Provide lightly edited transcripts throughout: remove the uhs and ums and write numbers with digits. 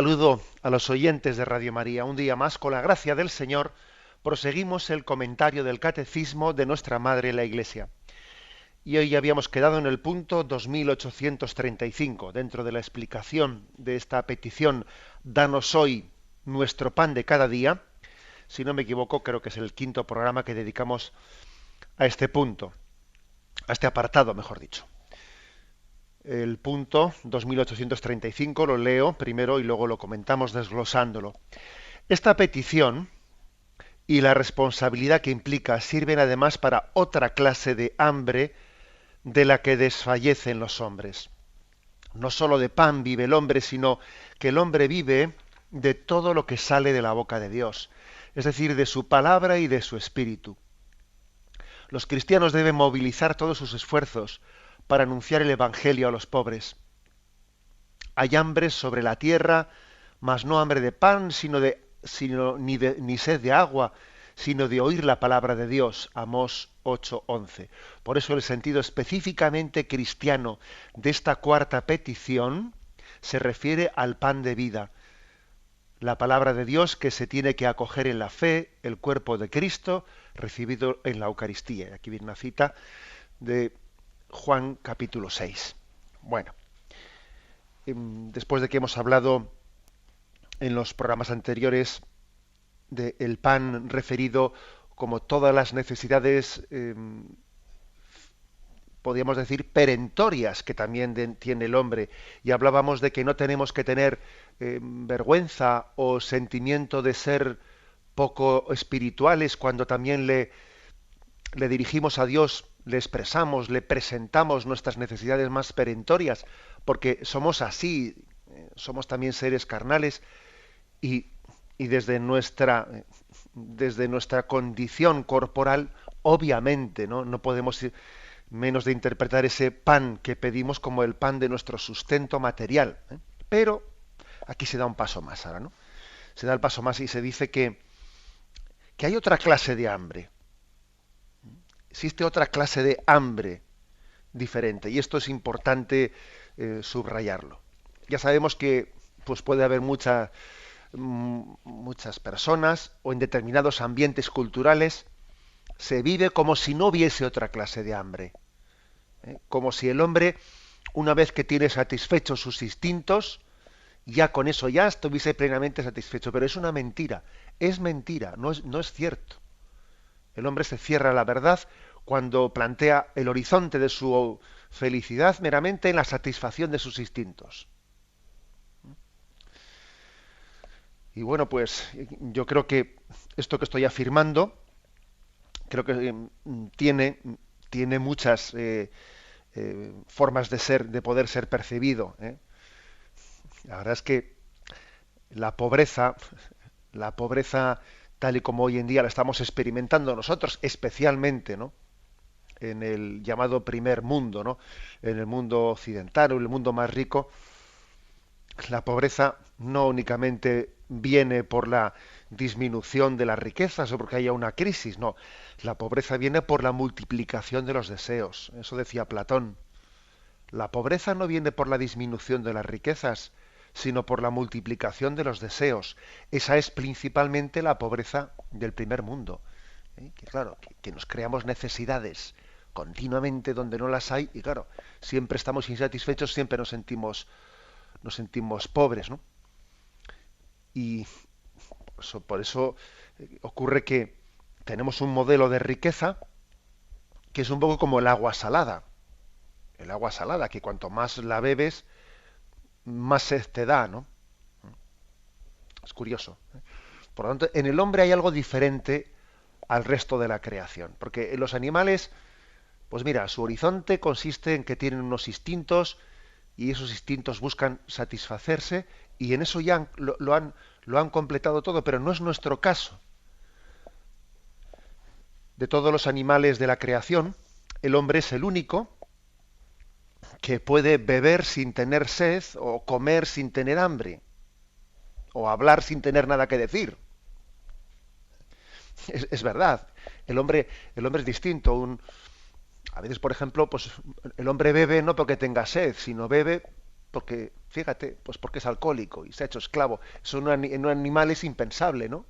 Saludo a los oyentes de Radio María. Un día más, con la gracia del Señor, proseguimos el comentario del Catecismo de nuestra Madre la Iglesia. Y hoy habíamos quedado en el punto 2835, dentro de la explicación de esta petición, danos hoy nuestro pan de cada día. Si no me equivoco, creo que es el quinto programa que dedicamos a este punto, a este apartado, mejor dicho. El punto 2835 lo leo primero y luego lo comentamos desglosándolo. Esta petición y la responsabilidad que implica sirven además para otra clase de hambre de la que desfallecen los hombres. No sólo de pan vive el hombre, sino que el hombre vive de todo lo que sale de la boca de Dios, es decir, de su palabra y de su espíritu. Los cristianos deben movilizar todos sus esfuerzos para anunciar el Evangelio a los pobres. Hay hambre sobre la tierra, mas no hambre de pan, ni sed de agua, sino de oír la palabra de Dios. Amós 8:11. Por eso el sentido específicamente cristiano de esta cuarta petición se refiere al pan de vida, la palabra de Dios que se tiene que acoger en la fe, el cuerpo de Cristo recibido en la Eucaristía. Aquí viene una cita de Juan capítulo 6. Bueno, después de que hemos hablado en los programas anteriores del pan referido como todas las necesidades, podríamos decir, perentorias que también tiene el hombre, y hablábamos de que no tenemos que tener vergüenza o sentimiento de ser poco espirituales cuando también le dirigimos a Dios, le expresamos, le presentamos nuestras necesidades más perentorias, porque somos así, somos también seres carnales y, y desde nuestra condición corporal, obviamente, no podemos menos de interpretar ese pan que pedimos como el pan de nuestro sustento material. Pero aquí se da un paso más ahora, ¿no? Se da el paso más y se dice que hay otra clase de hambre. Existe otra clase de hambre diferente y esto es importante subrayarlo. Ya sabemos que pues puede haber muchas personas o en determinados ambientes culturales se vive como si no hubiese otra clase de hambre. Como si el hombre, una vez que tiene satisfechos sus instintos, ya con eso ya estuviese plenamente satisfecho. Pero es mentira, no es cierto. El hombre se cierra a la verdad cuando plantea el horizonte de su felicidad meramente en la satisfacción de sus instintos. Y bueno, pues yo creo que esto que estoy afirmando, creo que tiene muchas formas de ser, de poder ser percibido. La verdad es que la pobreza, la pobreza tal y como hoy en día la estamos experimentando nosotros, especialmente, ¿no?, en el llamado primer mundo, ¿no?, en el mundo occidental o en el mundo más rico, la pobreza no únicamente viene por la disminución de las riquezas o porque haya una crisis, no. La pobreza viene por la multiplicación de los deseos. Eso decía Platón. La pobreza no viene por la disminución de las riquezas, sino por la multiplicación de los deseos. Esa es principalmente la pobreza del primer mundo. Que claro, que nos creamos necesidades continuamente donde no las hay y claro, siempre estamos insatisfechos, siempre nos sentimos pobres, ¿no? Y por eso ocurre que tenemos un modelo de riqueza que es un poco como el agua salada. El agua salada, que cuanto más la bebes, más sed te da, ¿no? Es curioso. Por lo tanto, en el hombre hay algo diferente al resto de la creación. Porque en los animales, pues mira, su horizonte consiste en que tienen unos instintos y esos instintos buscan satisfacerse y en eso ya lo han completado todo, pero no es nuestro caso. De todos los animales de la creación, el hombre es el único que puede beber sin tener sed o comer sin tener hambre o hablar sin tener nada que decir. Es verdad. El hombre es distinto. A veces, por ejemplo, pues el hombre bebe no porque tenga sed, sino bebe porque, fíjate, pues porque es alcohólico y se ha hecho esclavo. Eso en un animal es impensable, ¿no?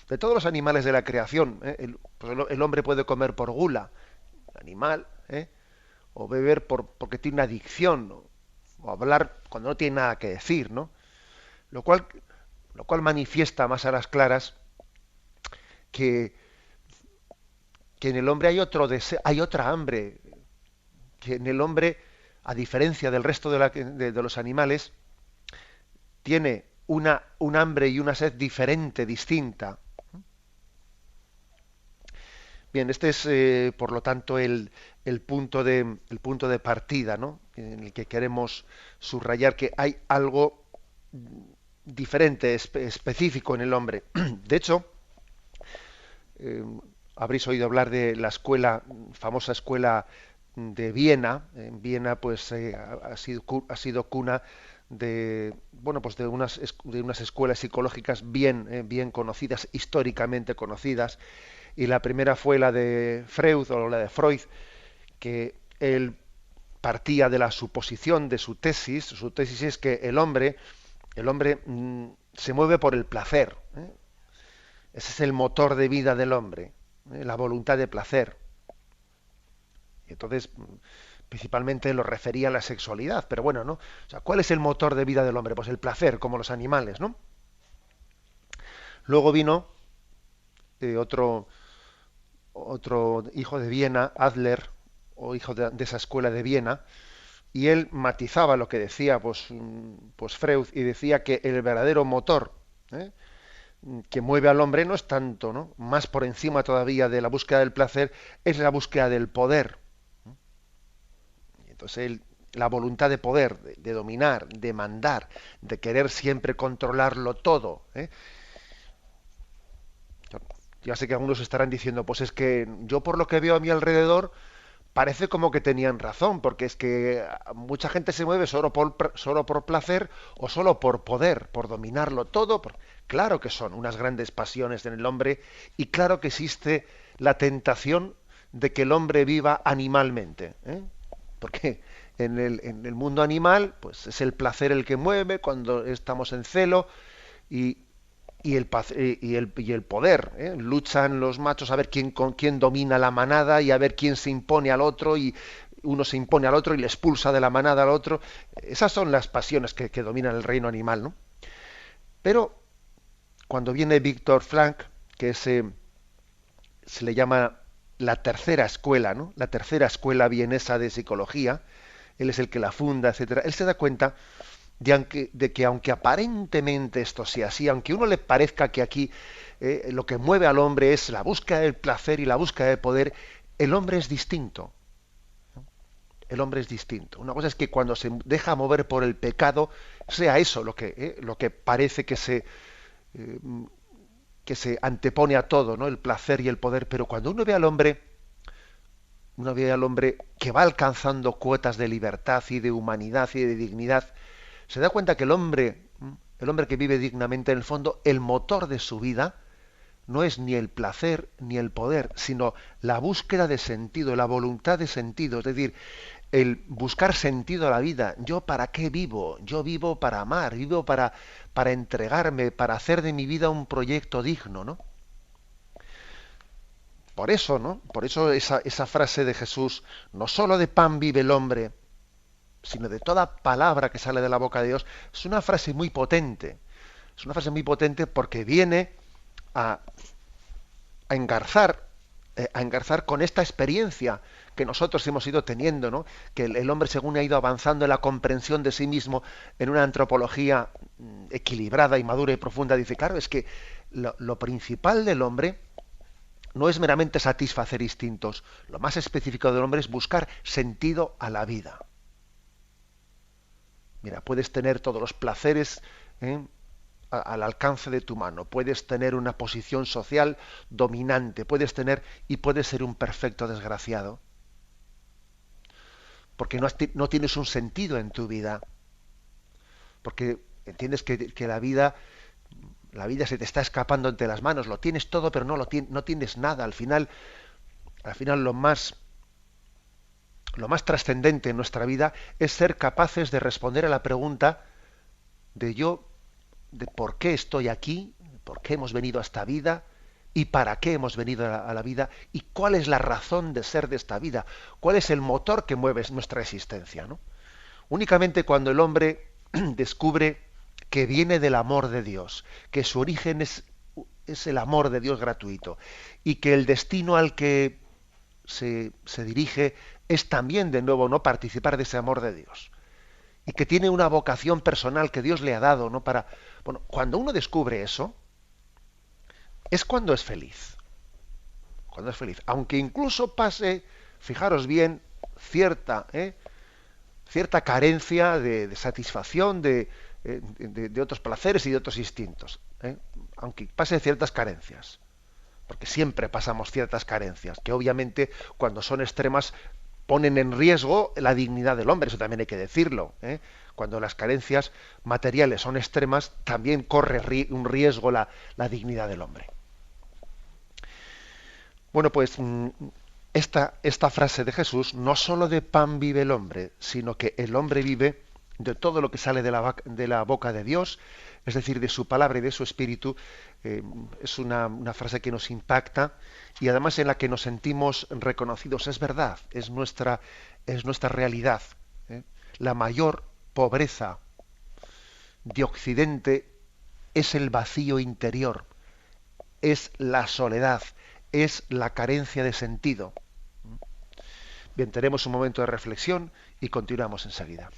De todos los animales de la creación, pues el hombre puede comer por gula, animal, o beber porque tiene una adicción, ¿no? O hablar cuando no tiene nada que decir, ¿no? Lo cual, lo cual manifiesta más a las claras que, que en el hombre hay otro deseo, hay otra hambre, que en el hombre, a diferencia del resto de los animales, tiene un hambre y una sed diferente, distinta. Bien, este es, por lo tanto, el punto de partida, ¿no? En el que queremos subrayar que hay algo diferente, específico en el hombre. De hecho, eh, habréis oído hablar de la escuela, famosa escuela de Viena. En Viena, pues, ha sido cuna de, bueno, pues de unas escuelas psicológicas bien conocidas, históricamente conocidas. Y la primera fue la de Freud, o la de Freud, que él partía de la suposición de su tesis. Su tesis es que el hombre se mueve por el placer. Ese es el motor de vida del hombre, la voluntad de placer. Y entonces, principalmente lo refería a la sexualidad, pero bueno, ¿no? O sea, ¿cuál es el motor de vida del hombre? Pues el placer, como los animales, ¿no? Luego vino otro hijo de Viena, Adler, o hijo de esa escuela de Viena, y él matizaba lo que decía pues Freud, y decía que el verdadero motor, ¿eh? que mueve al hombre no es tanto, ¿no? Más por encima todavía de la búsqueda del placer, es la búsqueda del poder. Entonces la voluntad de poder, de dominar, de mandar, de querer siempre controlarlo todo. Ya sé que algunos estarán diciendo, pues es que yo por lo que veo a mi alrededor parece como que tenían razón, porque es que mucha gente se mueve solo por placer o solo por poder, por dominarlo todo. Claro que son unas grandes pasiones en el hombre, y claro que existe la tentación de que el hombre viva animalmente, porque en el mundo animal, pues es el placer el que mueve cuando estamos en celo, y, y el poder, ¿eh? Luchan los machos a ver quién domina la manada, y a ver quién se impone al otro, y uno se impone al otro y le expulsa de la manada al otro. Esas son las pasiones que dominan el reino animal, ¿no? Pero cuando viene Víctor Frank, que se le llama la tercera escuela, ¿no? La tercera escuela vienesa de psicología, él es el que la funda, etcétera. Él se da cuenta de que aunque aparentemente esto sea así, aunque a uno le parezca que aquí lo que mueve al hombre es la búsqueda del placer y la búsqueda del poder, el hombre es distinto. El hombre es distinto. Una cosa es que cuando se deja mover por el pecado, sea eso lo que parece eh, que se antepone a todo, ¿no? El placer y el poder. Pero cuando uno ve al hombre que va alcanzando cuotas de libertad y de humanidad y de dignidad, se da cuenta que el hombre que vive dignamente, en el fondo, el motor de su vida no es ni el placer ni el poder, sino la búsqueda de sentido, la voluntad de sentido, es decir, el buscar sentido a la vida. ¿Yo para qué vivo? Yo vivo para amar, vivo para entregarme, para hacer de mi vida un proyecto digno, ¿no? Por eso, ¿no? Por eso esa frase de Jesús: no solo de pan vive el hombre, sino de toda palabra que sale de la boca de Dios, es una frase muy potente. Es una frase muy potente porque viene a, a engarzar con esta experiencia que nosotros hemos ido teniendo, ¿no? Que el hombre, según ha ido avanzando en la comprensión de sí mismo, en una antropología equilibrada y madura y profunda, dice, claro, es que lo principal del hombre no es meramente satisfacer instintos. Lo más específico del hombre es buscar sentido a la vida. Mira, puedes tener todos los placeres, al alcance de tu mano, puedes tener una posición social dominante, puedes ser un perfecto desgraciado, porque no tienes un sentido en tu vida, porque entiendes que la vida se te está escapando entre las manos, lo tienes todo, pero no tienes nada. Al final lo más trascendente en nuestra vida es ser capaces de responder a la pregunta de yo, de por qué estoy aquí, por qué hemos venido a esta vida y para qué hemos venido a la vida y cuál es la razón de ser de esta vida, cuál es el motor que mueve nuestra existencia, ¿no? Únicamente cuando el hombre descubre que viene del amor de Dios, que su origen es el amor de Dios gratuito y que el destino al que se dirige es también de nuevo no participar de ese amor de Dios y que tiene una vocación personal que Dios le ha dado, ¿no? Para, bueno, cuando uno descubre eso es cuando es feliz, cuando es feliz, aunque incluso pase, fijaros bien, cierta carencia de satisfacción de otros placeres y de otros instintos, ¿eh? Aunque pase ciertas carencias, porque siempre pasamos ciertas carencias, que obviamente cuando son extremas ponen en riesgo la dignidad del hombre, eso también hay que decirlo, ¿eh? Cuando las carencias materiales son extremas, también corre un riesgo la dignidad del hombre. Bueno, pues esta frase de Jesús, no solo de pan vive el hombre, sino que el hombre vive de todo lo que sale de la boca de Dios, es decir, de su palabra y de su espíritu, es una frase que nos impacta y además en la que nos sentimos reconocidos. Es verdad, es nuestra realidad, ¿eh? La mayor pobreza de Occidente es el vacío interior, es la soledad, es la carencia de sentido. Bien, tenemos un momento de reflexión y continuamos enseguida.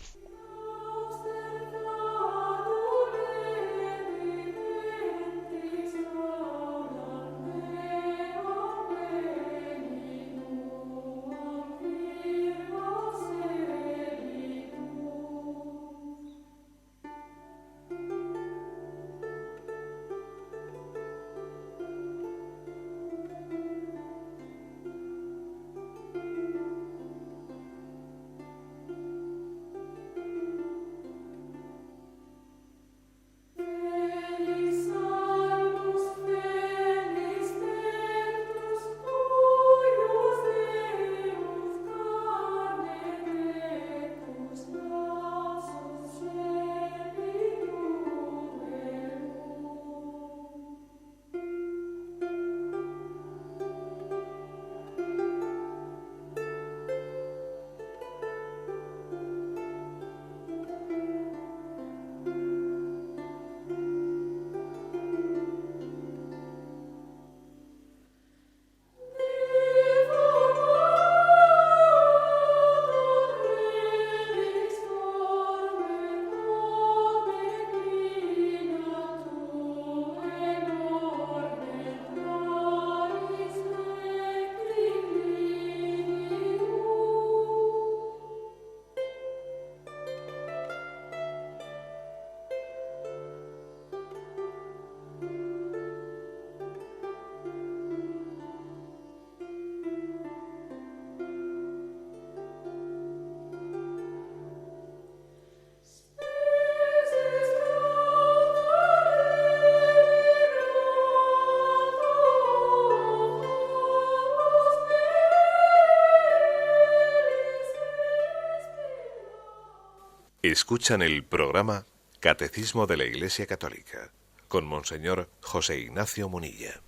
Escuchan el programa Catecismo de la Iglesia Católica con Monseñor José Ignacio Munilla.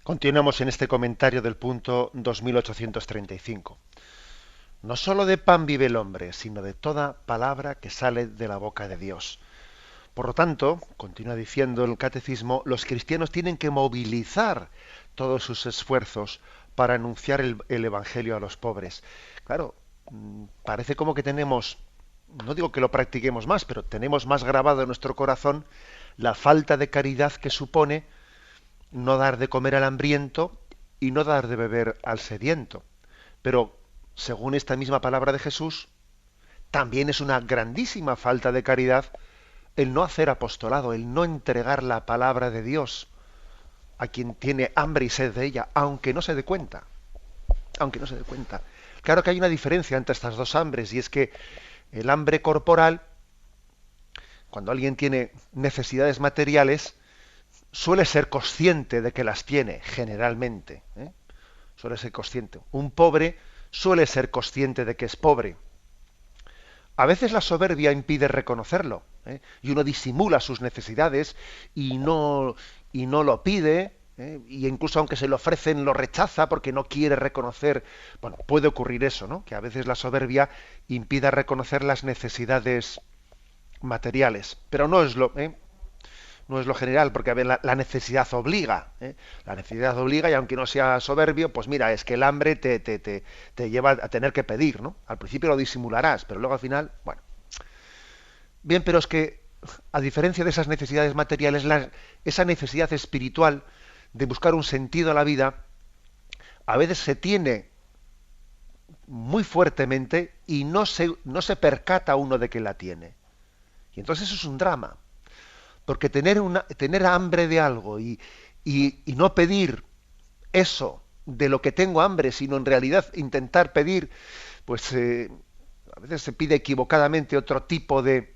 Continuamos en este comentario del punto 2835. No solo de pan vive el hombre, sino de toda palabra que sale de la boca de Dios. Por lo tanto, continúa diciendo el Catecismo, los cristianos tienen que movilizar todos sus esfuerzos para anunciar el Evangelio a los pobres. Claro, parece como que tenemos, no digo que lo practiquemos más, pero tenemos más grabado en nuestro corazón la falta de caridad que supone no dar de comer al hambriento y no dar de beber al sediento. Pero, según esta misma palabra de Jesús, también es una grandísima falta de caridad el no hacer apostolado, el no entregar la palabra de Dios a quien tiene hambre y sed de ella, aunque no se dé cuenta. Aunque no se dé cuenta. Claro que hay una diferencia entre estas dos hambres, y es que el hambre corporal, cuando alguien tiene necesidades materiales, suele ser consciente de que las tiene, generalmente, ¿eh? Suele ser consciente. Un pobre suele ser consciente de que es pobre. A veces la soberbia impide reconocerlo, ¿eh? Y uno disimula sus necesidades y no lo pide, ¿eh? Y incluso aunque se le ofrecen lo rechaza porque no quiere reconocer. Bueno, puede ocurrir eso, ¿no? Que a veces la soberbia impida reconocer las necesidades materiales, pero no es lo general, porque a ver, la necesidad obliga, ¿eh? La necesidad obliga, y aunque no sea soberbio, pues mira, es que el hambre te lleva a tener que pedir, ¿no? Al principio lo disimularás, pero luego al final, bueno. Bien, pero es que, a diferencia de esas necesidades materiales, esa necesidad espiritual de buscar un sentido a la vida, a veces se tiene muy fuertemente y no se percata uno de que la tiene. Y entonces eso es un drama. Porque tener hambre de algo y no pedir eso de lo que tengo hambre, sino en realidad intentar pedir, pues a veces se pide equivocadamente otro tipo de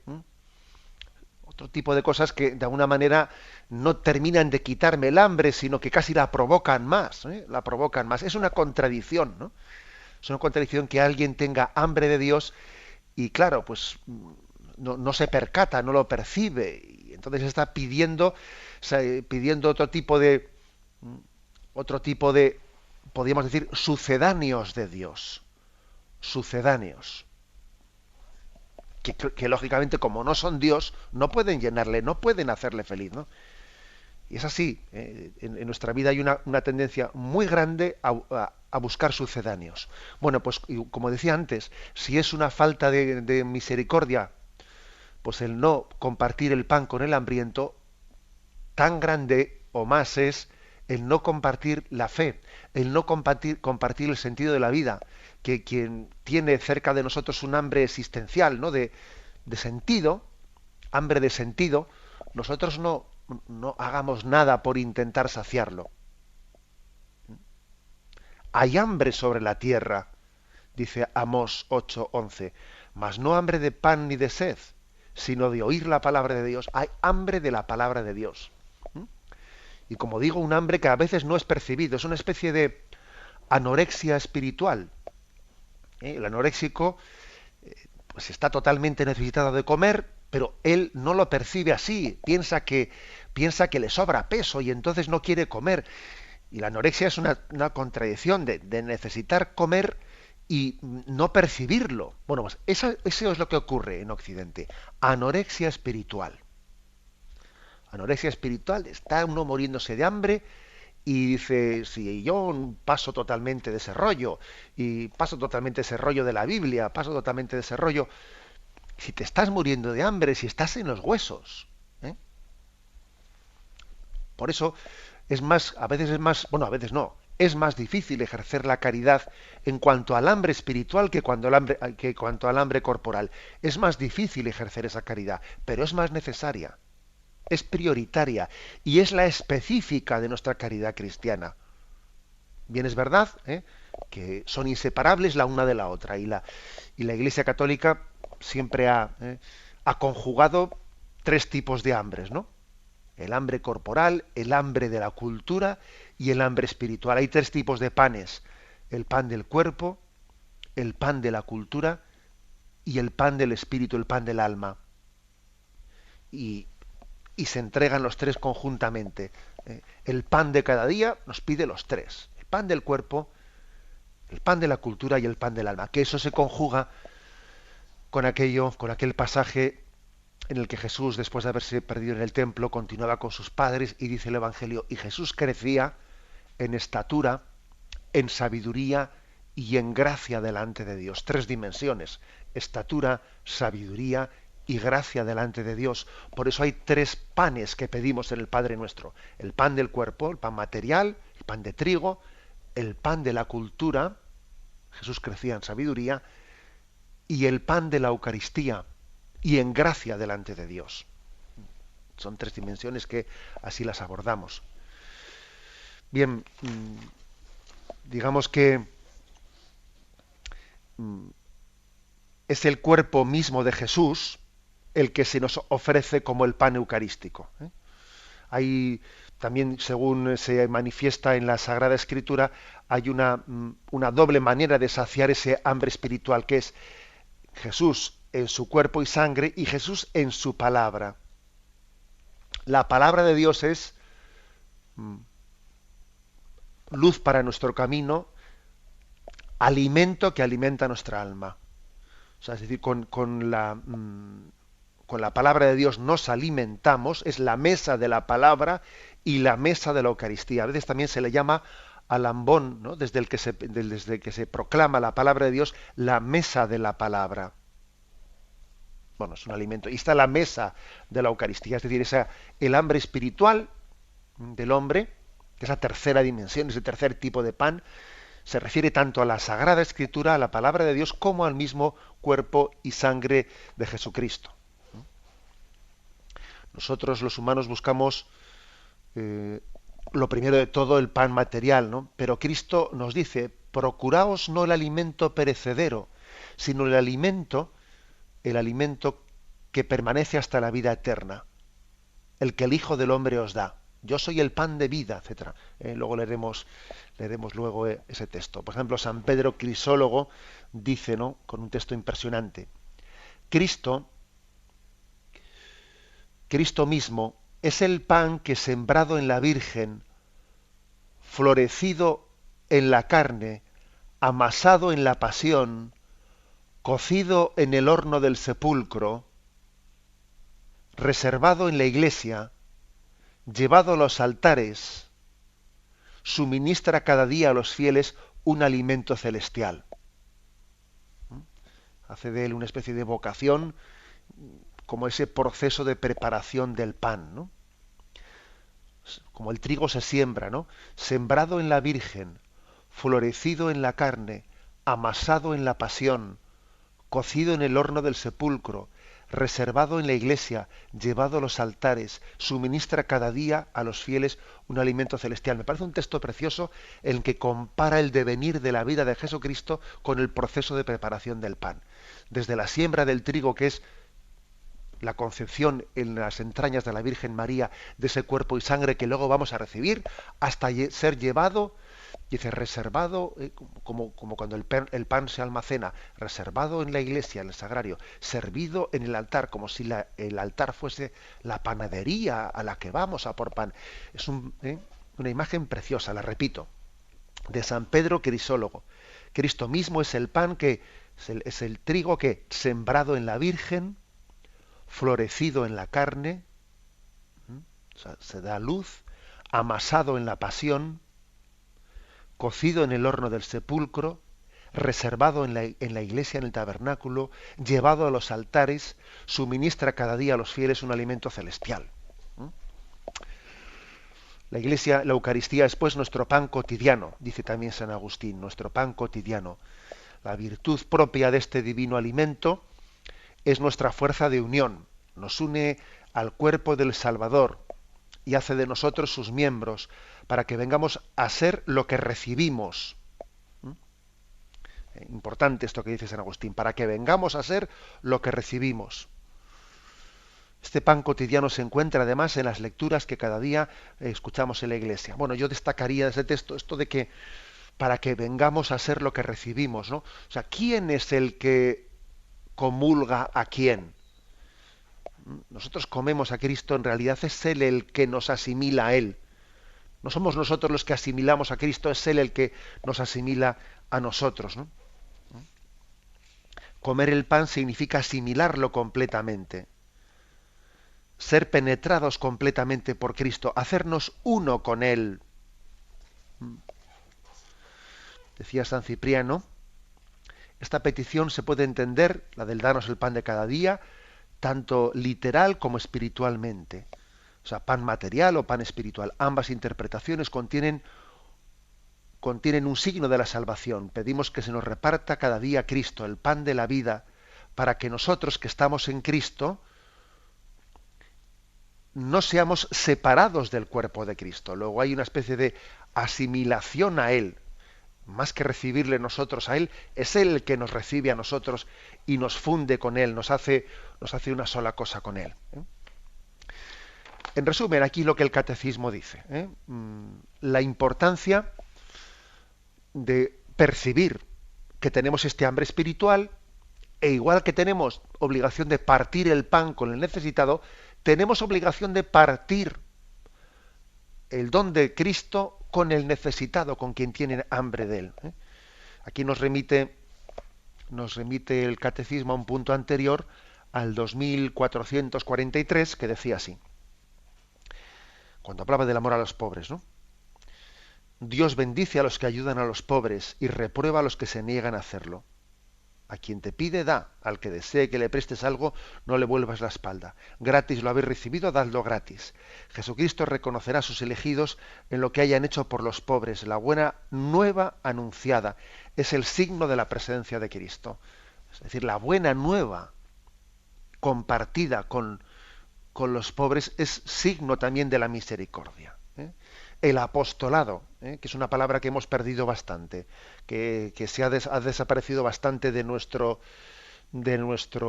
cosas que de alguna manera no terminan de quitarme el hambre, sino que casi la provocan más, ¿eh? La provocan más. Es una contradicción, ¿no? Es una contradicción que alguien tenga hambre de Dios y claro, pues no se percata, no lo percibe, y entonces está pidiendo, o sea, pidiendo otro tipo de, podríamos decir, sucedáneos de Dios, sucedáneos, que lógicamente como no son Dios, no pueden llenarle, no pueden hacerle feliz, ¿no? Y es así, en nuestra vida hay una tendencia muy grande a buscar sucedáneos. Bueno, pues como decía antes, si es una falta de misericordia, pues el no compartir el pan con el hambriento, tan grande o más es el no compartir la fe, el no compartir el sentido de la vida, que quien tiene cerca de nosotros un hambre existencial, ¿no? De sentido, hambre de sentido, nosotros no hagamos nada por intentar saciarlo. Hay hambre sobre la tierra, dice Amós 8:11, mas no hambre de pan ni de sed, sino de oír la palabra de Dios. Hay hambre de la palabra de Dios. Y como digo, un hambre que a veces no es percibido, es una especie de anorexia espiritual. El anoréxico pues está totalmente necesitado de comer, pero él no lo percibe así, piensa que le sobra peso y entonces no quiere comer. Y la anorexia es una contradicción de necesitar comer y no percibirlo. Bueno, pues eso es lo que ocurre en Occidente. Anorexia espiritual. Anorexia espiritual, está uno muriéndose de hambre y dice, si yo paso totalmente de ese rollo, y paso totalmente de ese rollo de la Biblia, paso totalmente de ese rollo, si te estás muriendo de hambre, si estás en los huesos, ¿eh? Por eso a veces es más, bueno, a veces no, es más difícil ejercer la caridad en cuanto al hambre espiritual que cuanto al hambre corporal. Es más difícil ejercer esa caridad, pero es más necesaria, es prioritaria y es la específica de nuestra caridad cristiana. Bien, es verdad, ¿eh?, que son inseparables la una de la otra y la Iglesia Católica siempre ha conjugado tres tipos de hambres, ¿no? El hambre corporal, el hambre de la cultura y el hambre espiritual. Hay tres tipos de panes: el pan del cuerpo, el pan de la cultura y el pan del espíritu, el pan del alma. Y se entregan los tres conjuntamente. El pan de cada día nos pide los tres: el pan del cuerpo, el pan de la cultura y el pan del alma. Que eso se conjuga con aquel pasaje en el que Jesús, después de haberse perdido en el templo, continuaba con sus padres y dice el Evangelio, y Jesús crecía en estatura, en sabiduría y en gracia delante de Dios. Tres dimensiones: estatura, sabiduría y gracia delante de Dios. Por eso hay tres panes que pedimos en el Padre Nuestro: el pan del cuerpo, el pan material, el pan de trigo, el pan de la cultura, Jesús crecía en sabiduría, y el pan de la Eucaristía y en gracia delante de Dios. Son tres dimensiones que así las abordamos. Bien, digamos que es el cuerpo mismo de Jesús el que se nos ofrece como el pan eucarístico, ¿eh? Hay también, según se manifiesta en la Sagrada Escritura, hay una doble manera de saciar ese hambre espiritual, que es Jesús en su cuerpo y sangre y Jesús en su palabra. La palabra de Dios es luz para nuestro camino, alimento que alimenta nuestra alma. O sea, es decir, con la palabra de Dios nos alimentamos, es la mesa de la palabra y la mesa de la Eucaristía. A veces también se le llama alambón, ¿no? Desde que se proclama la palabra de Dios, la mesa de la palabra. Bueno, es un alimento. Y está la mesa de la Eucaristía, es decir, el hambre espiritual del hombre, que es la tercera dimensión, ese tercer tipo de pan, se refiere tanto a la Sagrada Escritura, a la palabra de Dios, como al mismo cuerpo y sangre de Jesucristo. Nosotros los humanos buscamos lo primero de todo el pan material, ¿no? Pero Cristo nos dice, procuraos no el alimento perecedero, sino el alimento que permanece hasta la vida eterna, el que el Hijo del Hombre os da. Yo soy el pan de vida, etcétera. Luego leeremos luego ese texto. Por ejemplo, San Pedro Crisólogo dice, ¿no?, con un texto impresionante, Cristo mismo es el pan que, sembrado en la Virgen, florecido en la carne, amasado en la pasión, cocido en el horno del sepulcro, reservado en la iglesia, llevado a los altares, suministra cada día a los fieles un alimento celestial. Hace de él una especie de vocación, como ese proceso de preparación del pan, ¿no? Como el trigo se siembra, ¿no? Sembrado en la Virgen, florecido en la carne, amasado en la pasión, cocido en el horno del sepulcro, reservado en la iglesia, llevado a los altares, suministra cada día a los fieles un alimento celestial. Me parece un texto precioso en el que compara el devenir de la vida de Jesucristo con el proceso de preparación del pan. Desde la siembra del trigo, que es la concepción en las entrañas de la Virgen María de ese cuerpo y sangre que luego vamos a recibir, hasta ser llevado, dice, reservado, como cuando el pan se almacena, reservado en la iglesia, en el sagrario, servido en el altar, como si el altar fuese la panadería a la que vamos a por pan. Es una imagen preciosa, la repito, de San Pedro Crisólogo. Cristo mismo es el pan que es el trigo que, sembrado en la Virgen, florecido en la carne, o sea, se da luz, amasado en la pasión, cocido en el horno del sepulcro, reservado en la iglesia, en el tabernáculo, llevado a los altares, suministra cada día a los fieles un alimento celestial. La iglesia, la Eucaristía es pues nuestro pan cotidiano, dice también San Agustín, nuestro pan cotidiano. La virtud propia de este divino alimento es nuestra fuerza de unión, nos une al cuerpo del Salvador y hace de nosotros sus miembros para que vengamos a ser lo que recibimos. Importante esto que dice San Agustín, para que vengamos a ser lo que recibimos. Este pan cotidiano se encuentra además en las lecturas que cada día escuchamos en la iglesia. Bueno, yo destacaría de ese texto esto de que para que vengamos a ser lo que recibimos, ¿no? O sea, ¿quién es el que comulga a quién? Nosotros comemos a Cristo, en realidad es Él el que nos asimila a Él. No somos nosotros los que asimilamos a Cristo, es Él el que nos asimila a nosotros, ¿no? Comer el pan significa asimilarlo completamente, ser penetrados completamente por Cristo, hacernos uno con Él. Decía San Cipriano, esta petición se puede entender, la del danos el pan de cada día, tanto literal como espiritualmente. O sea, pan material o pan espiritual. Ambas interpretaciones contienen un signo de la salvación. Pedimos que se nos reparta cada día Cristo, el pan de la vida, para que nosotros que estamos en Cristo no seamos separados del cuerpo de Cristo. Luego hay una especie de asimilación a Él. Más que recibirle nosotros a Él, es Él el que nos recibe a nosotros y nos funde con Él, nos hace una sola cosa con Él. En resumen, aquí lo que el catecismo dice, ¿eh? La importancia de percibir que tenemos este hambre espiritual, e igual que tenemos obligación de partir el pan con el necesitado, tenemos obligación de partir el don de Cristo con el necesitado, con quien tiene hambre de él, ¿eh? Aquí nos remite el catecismo a un punto anterior, al 2443, que decía así, cuando hablaba del amor a los pobres, ¿no? Dios bendice a los que ayudan a los pobres y reprueba a los que se niegan a hacerlo. A quien te pide, da. Al que desee que le prestes algo, no le vuelvas la espalda. Gratis lo habéis recibido, dadlo gratis. Jesucristo reconocerá a sus elegidos en lo que hayan hecho por los pobres. La buena nueva anunciada es el signo de la presencia de Cristo. Es decir, la buena nueva compartida con los pobres es signo también de la misericordia, ¿eh? El apostolado, que es una palabra que hemos perdido bastante, que ha desaparecido bastante de nuestro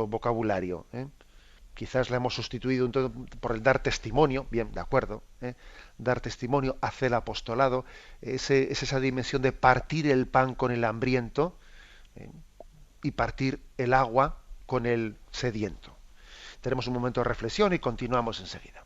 vocabulario, ¿eh? Quizás la hemos sustituido por el dar testimonio, bien, de acuerdo, ¿eh? Dar testimonio, hacer el apostolado, es esa dimensión de partir el pan con el hambriento, ¿eh? Y partir el agua con el sediento. Tenemos un momento de reflexión y continuamos enseguida.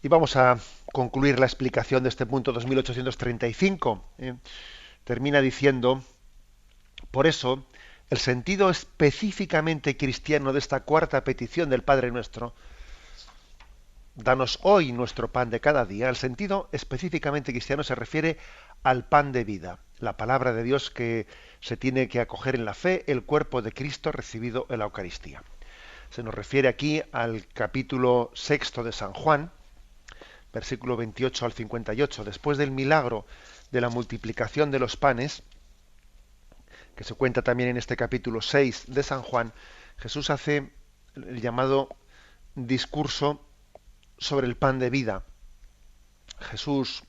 Y vamos a concluir la explicación de este punto 2835. Termina diciendo, por eso, el sentido específicamente cristiano de esta cuarta petición del Padre Nuestro, danos hoy nuestro pan de cada día, el sentido específicamente cristiano se refiere al pan de vida, la palabra de Dios que se tiene que acoger en la fe, el cuerpo de Cristo recibido en la Eucaristía. Se nos refiere aquí al capítulo 6 de San Juan, versículo 28 al 58, después del milagro de la multiplicación de los panes, que se cuenta también en este capítulo 6 de San Juan, Jesús hace el llamado discurso sobre el pan de vida. Jesús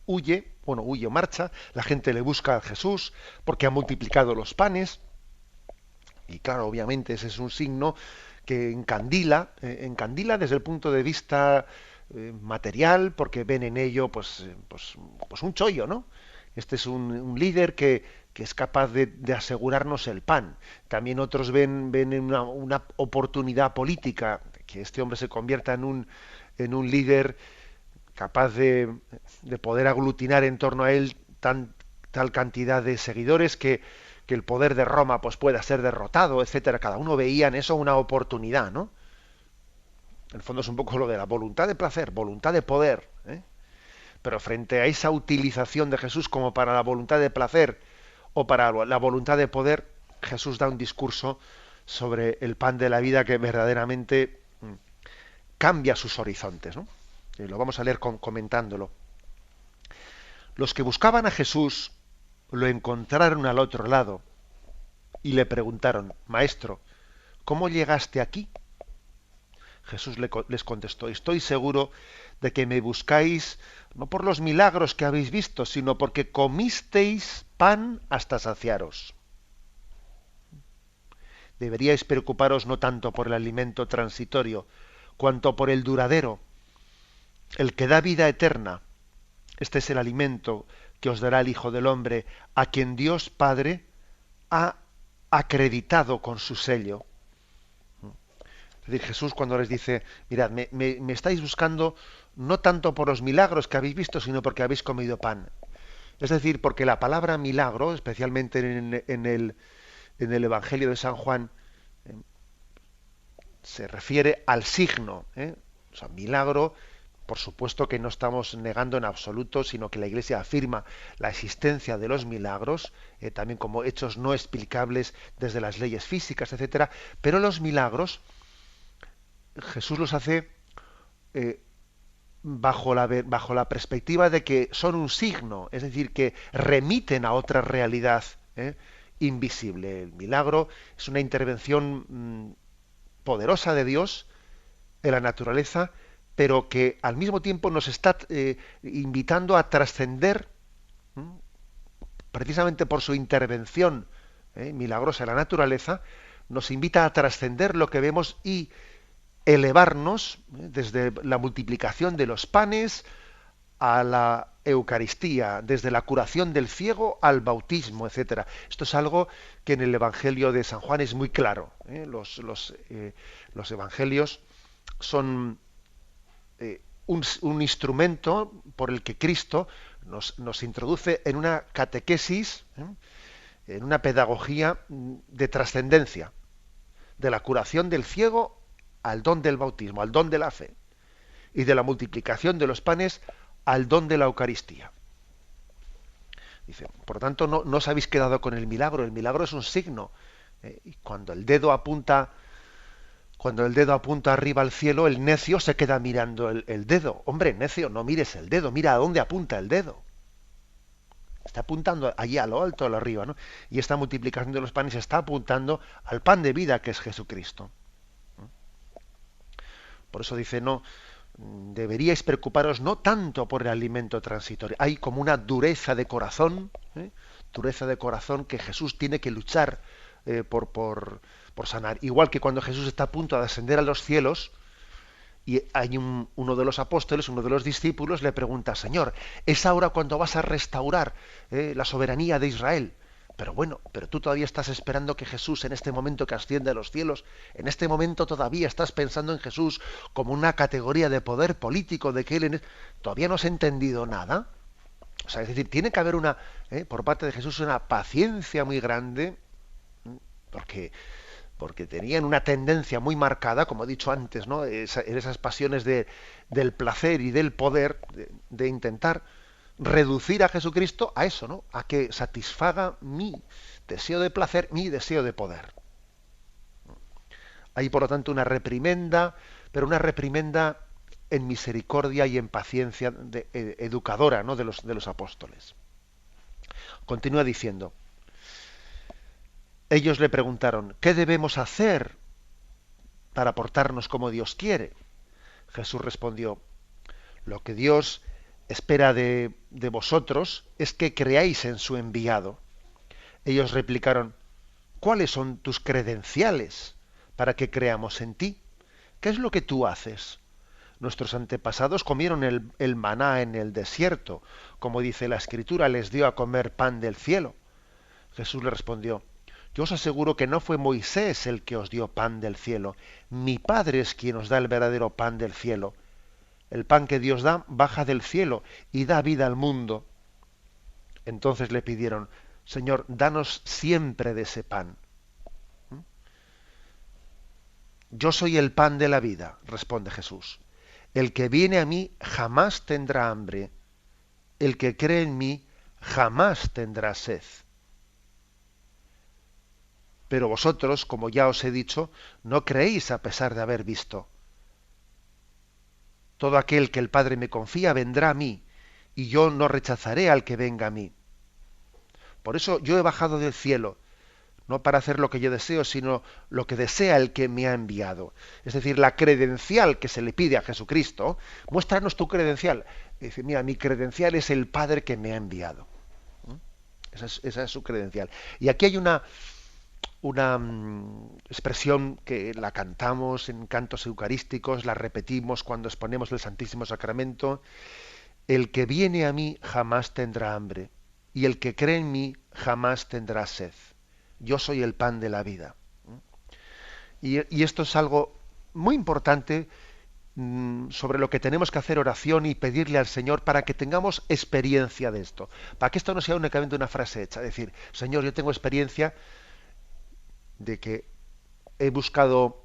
huye o marcha, la gente le busca a Jesús porque ha multiplicado los panes, y claro, obviamente ese es un signo que encandila desde el punto de vista material, porque ven en ello pues un chollo, ¿no? Este es un líder que es capaz de asegurarnos el pan. También otros ven en una oportunidad política, que este hombre se convierta en un líder capaz de poder aglutinar en torno a él tal cantidad de seguidores que el poder de Roma pues pueda ser derrotado, etcétera. Cada uno veía en eso una oportunidad, ¿no? En el fondo es un poco lo de la voluntad de placer, voluntad de poder, ¿eh? Pero frente a esa utilización de Jesús como para la voluntad de placer o para la voluntad de poder, Jesús da un discurso sobre el pan de la vida que verdaderamente cambia sus horizontes, ¿no? Y lo vamos a leer comentándolo. Los que buscaban a Jesús lo encontraron al otro lado y le preguntaron, Maestro, ¿cómo llegaste aquí? Jesús les contestó, estoy seguro de que me buscáis no por los milagros que habéis visto, sino porque comisteis pan hasta saciaros. Deberíais preocuparos no tanto por el alimento transitorio, cuanto por el duradero, el que da vida eterna. Este es el alimento que os dará el Hijo del Hombre, a quien Dios Padre ha acreditado con su sello. Es decir, Jesús cuando les dice, mirad, me estáis buscando no tanto por los milagros que habéis visto, sino porque habéis comido pan. Es decir, porque la palabra milagro, especialmente en el Evangelio de San Juan, eh, se refiere al signo. O sea, milagro, por supuesto que no estamos negando en absoluto, sino que la Iglesia afirma la existencia de los milagros, también como hechos no explicables desde las leyes físicas, etcétera. Pero los milagros, Jesús los hace eh, bajo la perspectiva de que son un signo, es decir, que remiten a otra realidad invisible. El milagro es una intervención poderosa de Dios en la naturaleza, pero que al mismo tiempo nos está invitando a trascender, precisamente por su intervención milagrosa en la naturaleza, nos invita a trascender lo que vemos y elevarnos desde la multiplicación de los panes a la Eucaristía, desde la curación del ciego al bautismo, etcétera. Esto es algo que en el Evangelio de San Juan es muy claro. Los evangelios son un instrumento por el que Cristo nos introduce en una catequesis, en una pedagogía de trascendencia, de la curación del ciego al don del bautismo, al don de la fe, y de la multiplicación de los panes al don de la Eucaristía. Dice, por lo tanto, no os habéis quedado con el milagro es un signo. Y cuando el dedo apunta arriba al cielo, el necio se queda mirando el dedo. Hombre, necio, no mires el dedo, mira a dónde apunta el dedo. Está apuntando allí a lo alto, a lo arriba, ¿no? Y esta multiplicación de los panes está apuntando al pan de vida que es Jesucristo. Por eso dice, no, deberíais preocuparos no tanto por el alimento transitorio. Hay como una dureza de corazón que Jesús tiene que luchar por sanar. Igual que cuando Jesús está a punto de ascender a los cielos, y hay uno de los apóstoles, uno de los discípulos, le pregunta, Señor, ¿es ahora cuando vas a restaurar la soberanía de Israel? Pero bueno, pero tú todavía estás esperando que Jesús, en este momento que asciende a los cielos, en este momento todavía estás pensando en Jesús como una categoría de poder político, de que él todavía no has entendido nada. O sea, es decir, tiene que haber por parte de Jesús una paciencia muy grande, porque tenían una tendencia muy marcada, como he dicho antes, ¿no? En esas pasiones del placer y del poder, de intentar reducir a Jesucristo a eso, ¿no? A que satisfaga mi deseo de placer, mi deseo de poder. Hay, por lo tanto, una reprimenda, pero una reprimenda en misericordia y en paciencia educadora, ¿no? de los apóstoles. Continúa diciendo, ellos le preguntaron, ¿qué debemos hacer para portarnos como Dios quiere? Jesús respondió, lo que Dios espera de vosotros es que creáis en su enviado. Ellos replicaron, ¿cuáles son tus credenciales para que creamos en ti? ¿Qué es lo que tú haces? Nuestros antepasados comieron el maná en el desierto, como dice la Escritura, les dio a comer pan del cielo. Jesús le respondió, yo os aseguro que no fue Moisés el que os dio pan del cielo, mi Padre es quien os da el verdadero pan del cielo. El pan que Dios da baja del cielo y da vida al mundo. Entonces le pidieron, Señor, danos siempre de ese pan. Yo soy el pan de la vida, responde Jesús. El que viene a mí jamás tendrá hambre. El que cree en mí jamás tendrá sed. Pero vosotros, como ya os he dicho, no creéis a pesar de haber visto. Todo aquel que el Padre me confía vendrá a mí, y yo no rechazaré al que venga a mí. Por eso yo he bajado del cielo, no para hacer lo que yo deseo, sino lo que desea el que me ha enviado. Es decir, la credencial que se le pide a Jesucristo, muéstranos tu credencial. Dice, mira, mi credencial es el Padre que me ha enviado. Esa es su credencial. Y aquí hay una expresión que la cantamos en cantos eucarísticos, la repetimos cuando exponemos el Santísimo Sacramento. El que viene a mí jamás tendrá hambre, y el que cree en mí jamás tendrá sed. Yo soy el pan de la vida. Y esto es algo muy importante sobre lo que tenemos que hacer oración y pedirle al Señor para que tengamos experiencia de esto. Para que esto no sea únicamente una frase hecha. Decir, Señor, yo tengo experiencia de que he buscado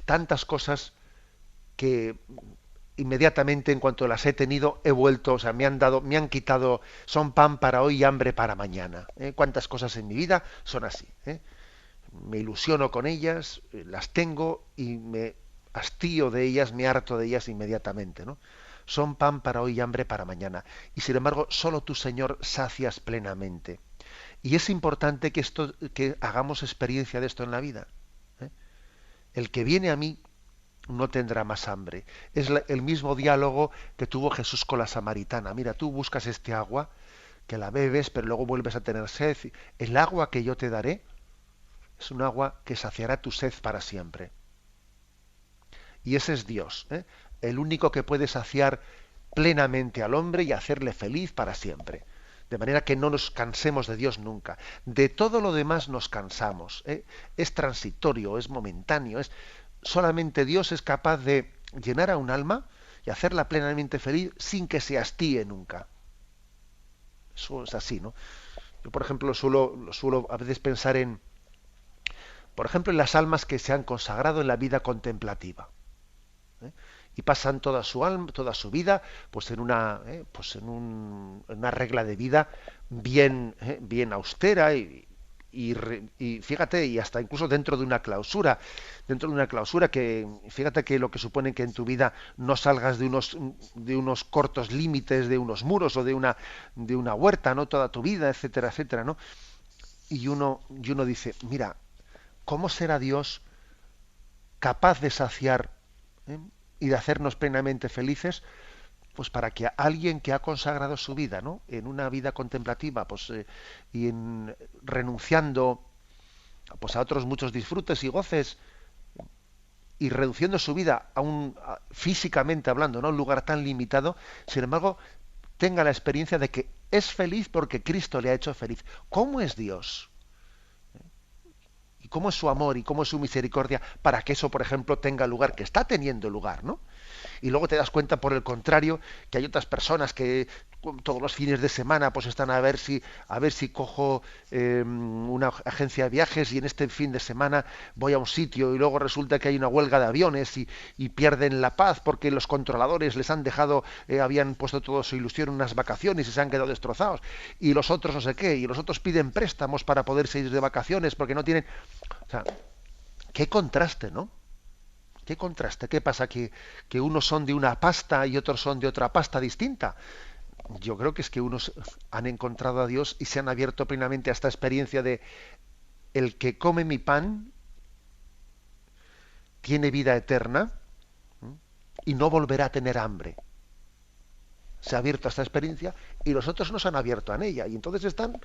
tantas cosas que inmediatamente en cuanto las he tenido he vuelto, o sea, me han quitado, son pan para hoy y hambre para mañana. Cuántas cosas en mi vida son así. Me ilusiono con ellas, las tengo y me hastío de ellas, me harto de ellas inmediatamente, ¿no? Son pan para hoy y hambre para mañana. Y sin embargo, solo tú, Señor, sacias plenamente. Y es importante que hagamos experiencia de esto en la vida. ¿eh? El que viene a mí no tendrá más hambre. Es el mismo diálogo que tuvo Jesús con la samaritana. Mira, tú buscas este agua, que la bebes, pero luego vuelves a tener sed. El agua que yo te daré es un agua que saciará tu sed para siempre. Y ese es Dios, el único que puede saciar plenamente al hombre y hacerle feliz para siempre. De manera que no nos cansemos de Dios nunca. De todo lo demás nos cansamos. Es transitorio, es momentáneo. Solamente Dios es capaz de llenar a un alma y hacerla plenamente feliz sin que se hastíe nunca. Eso es así, ¿no? Yo, por ejemplo, suelo a veces pensar por ejemplo, en las almas que se han consagrado en la vida contemplativa. Y pasan toda su vida, pues en una regla de vida bien austera y fíjate, y hasta incluso dentro de una clausura que fíjate que lo que supone que en tu vida no salgas de unos cortos límites, de unos muros o de una huerta, ¿no? Toda tu vida, etcétera, etcétera, ¿no? Y uno dice, mira, ¿cómo será Dios capaz de saciar y de hacernos plenamente felices? Pues para que alguien que ha consagrado su vida, ¿no? En una vida contemplativa, pues renunciando pues a otros muchos disfrutes y goces y reduciendo su vida físicamente hablando, ¿no? Un lugar tan limitado, sin embargo, tenga la experiencia de que es feliz porque Cristo le ha hecho feliz. ¿Cómo es Dios? ¿Y cómo es su amor y cómo es su misericordia para que eso, por ejemplo, tenga lugar, que está teniendo lugar, ¿no? Y luego te das cuenta, por el contrario, que hay otras personas que todos los fines de semana pues están a ver si cojo una agencia de viajes y en este fin de semana voy a un sitio y luego resulta que hay una huelga de aviones y pierden la paz porque los controladores les han dejado, habían puesto toda su ilusión en unas vacaciones y se han quedado destrozados. Y los otros no sé qué, y los otros piden préstamos para poderse ir de vacaciones porque no tienen... O sea, qué contraste, ¿no? ¿Qué contraste? ¿Qué pasa? ¿Que unos son de una pasta y otros son de otra pasta distinta? Yo creo que es que unos han encontrado a Dios y se han abierto plenamente a esta experiencia de el que come mi pan tiene vida eterna y no volverá a tener hambre. Se ha abierto a esta experiencia y los otros no se han abierto a ella y entonces están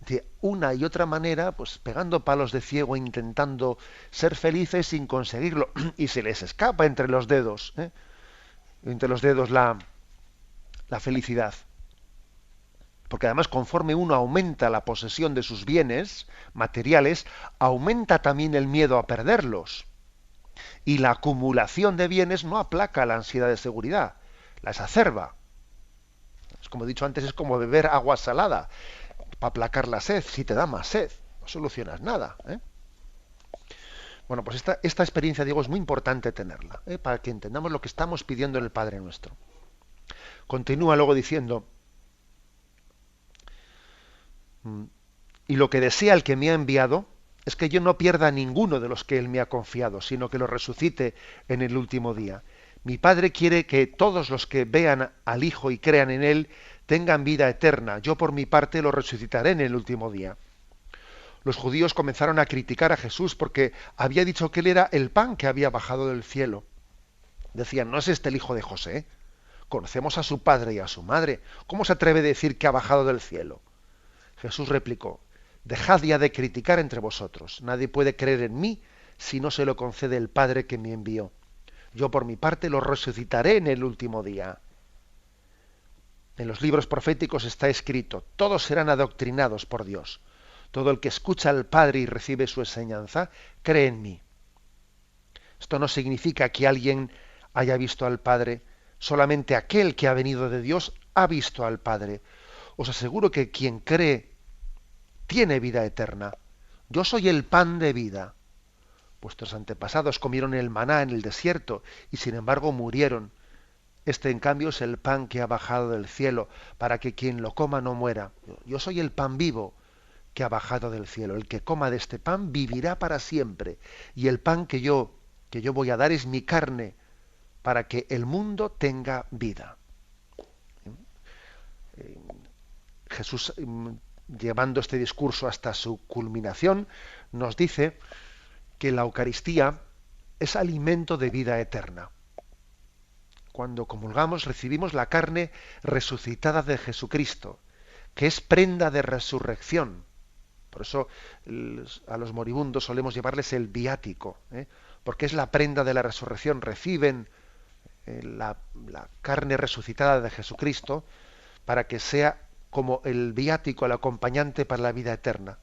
de una y otra manera, pues pegando palos de ciego, intentando ser felices sin conseguirlo, y se les escapa entre los dedos la felicidad. Porque además, conforme uno aumenta la posesión de sus bienes materiales, aumenta también el miedo a perderlos. Y la acumulación de bienes no aplaca la ansiedad de seguridad, la exacerba. Es como he dicho antes, es como beber agua salada. Para aplacar la sed, si te da más sed, no solucionas nada. Bueno, pues esta experiencia, digo, es muy importante tenerla, para que entendamos lo que estamos pidiendo en el Padre Nuestro. Continúa luego diciendo, y lo que desea el que me ha enviado es que yo no pierda a ninguno de los que él me ha confiado, sino que lo resucite en el último día. Mi Padre quiere que todos los que vean al Hijo y crean en él tengan vida eterna. Yo por mi parte lo resucitaré en el último día. Los judíos comenzaron a criticar a Jesús porque había dicho que él era el pan que había bajado del cielo. Decían, ¿no es este el hijo de José? Conocemos a su padre y a su madre. ¿Cómo se atreve a decir que ha bajado del cielo? Jesús replicó, dejad ya de criticar entre vosotros. Nadie puede creer en mí si no se lo concede el Padre que me envió. Yo por mi parte lo resucitaré en el último día. En los libros proféticos está escrito, todos serán adoctrinados por Dios. Todo el que escucha al Padre y recibe su enseñanza, cree en mí. Esto no significa que alguien haya visto al Padre. Solamente aquel que ha venido de Dios ha visto al Padre. Os aseguro que quien cree tiene vida eterna. Yo soy el pan de vida. Vuestros antepasados comieron el maná en el desierto y sin embargo murieron. Este, en cambio, es el pan que ha bajado del cielo, para que quien lo coma no muera. Yo soy el pan vivo que ha bajado del cielo. El que coma de este pan vivirá para siempre. Y el pan que yo voy a dar es mi carne, para que el mundo tenga vida. Jesús, llevando este discurso hasta su culminación, nos dice que la Eucaristía es alimento de vida eterna. Cuando comulgamos recibimos la carne resucitada de Jesucristo, que es prenda de resurrección. Por eso a los moribundos solemos llevarles el viático, porque es la prenda de la resurrección. Reciben la carne resucitada de Jesucristo para que sea como el viático, el acompañante para la vida eterna.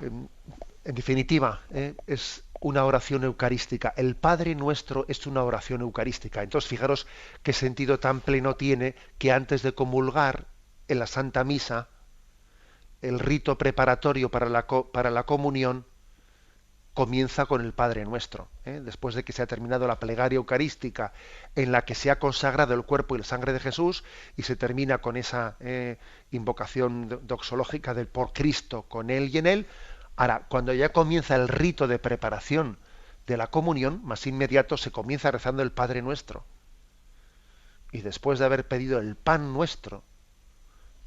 En definitiva, es una oración eucarística. El Padre Nuestro es una oración eucarística. Entonces, fijaros qué sentido tan pleno tiene que antes de comulgar en la Santa Misa, el rito preparatorio para la comunión comienza con el Padre Nuestro. Después de que se ha terminado la plegaria eucarística en la que se ha consagrado el cuerpo y la sangre de Jesús, y se termina con esa invocación doxológica del por Cristo, con Él y en Él. Ahora, cuando ya comienza el rito de preparación de la comunión, más inmediato se comienza rezando el Padre Nuestro. Y después de haber pedido el pan nuestro,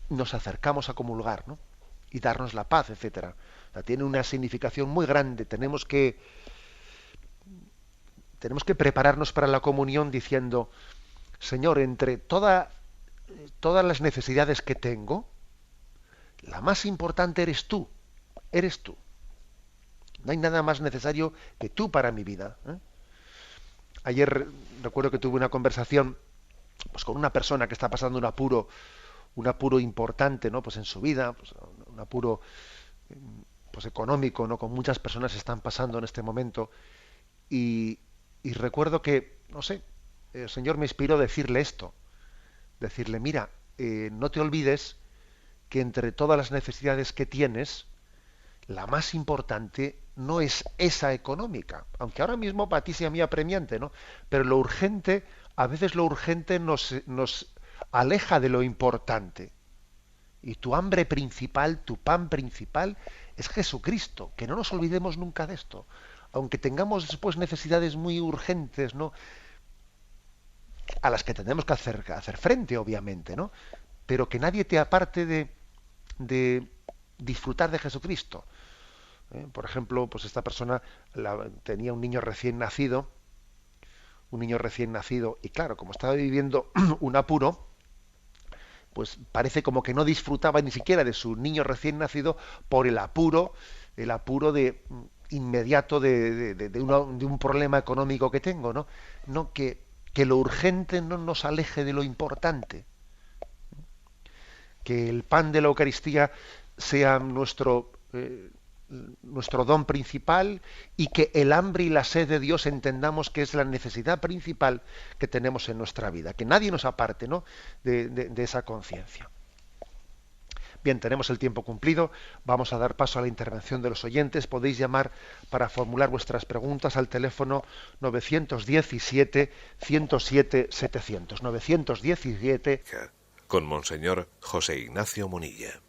nos acercamos a comulgar, ¿no? Y darnos la paz, etcétera. O sea, tiene una significación muy grande. Tenemos que prepararnos para la comunión diciendo: Señor, entre todas las necesidades que tengo, la más importante eres tú. Eres tú. No hay nada más necesario que tú para mi vida. Ayer recuerdo que tuve una conversación, pues, con una persona que está pasando un apuro importante, ¿no? Pues en su vida, pues, un apuro, pues, económico, ¿no? Con muchas personas están pasando en este momento, y recuerdo que, no sé, el Señor me inspiró a decirle esto, decirle: mira, no te olvides que entre todas las necesidades que tienes, la más importante no es esa económica, aunque ahora mismo para ti sea muy apremiante, ¿no? Pero lo urgente, a veces lo urgente nos aleja de lo importante. Y tu hambre principal, tu pan principal, es Jesucristo. Que no nos olvidemos nunca de esto. Aunque tengamos después necesidades muy urgentes, ¿no? A las que tenemos que hacer frente, obviamente, ¿no? Pero que nadie te aparte de disfrutar de Jesucristo. Por ejemplo, pues esta persona tenía un niño recién nacido, y claro, como estaba viviendo un apuro, pues parece como que no disfrutaba ni siquiera de su niño recién nacido por el apuro de inmediato de un problema económico que tengo, ¿no? No, que lo urgente no nos aleje de lo importante. Que el pan de la Eucaristía sea nuestro don principal, y que el hambre y la sed de Dios entendamos que es la necesidad principal que tenemos en nuestra vida, que nadie nos aparte, ¿no? de esa conciencia. Bien, tenemos el tiempo cumplido, vamos a dar paso a la intervención de los oyentes. Podéis llamar para formular vuestras preguntas al teléfono 917-107-700. 917. Con Monseñor José Ignacio Munilla.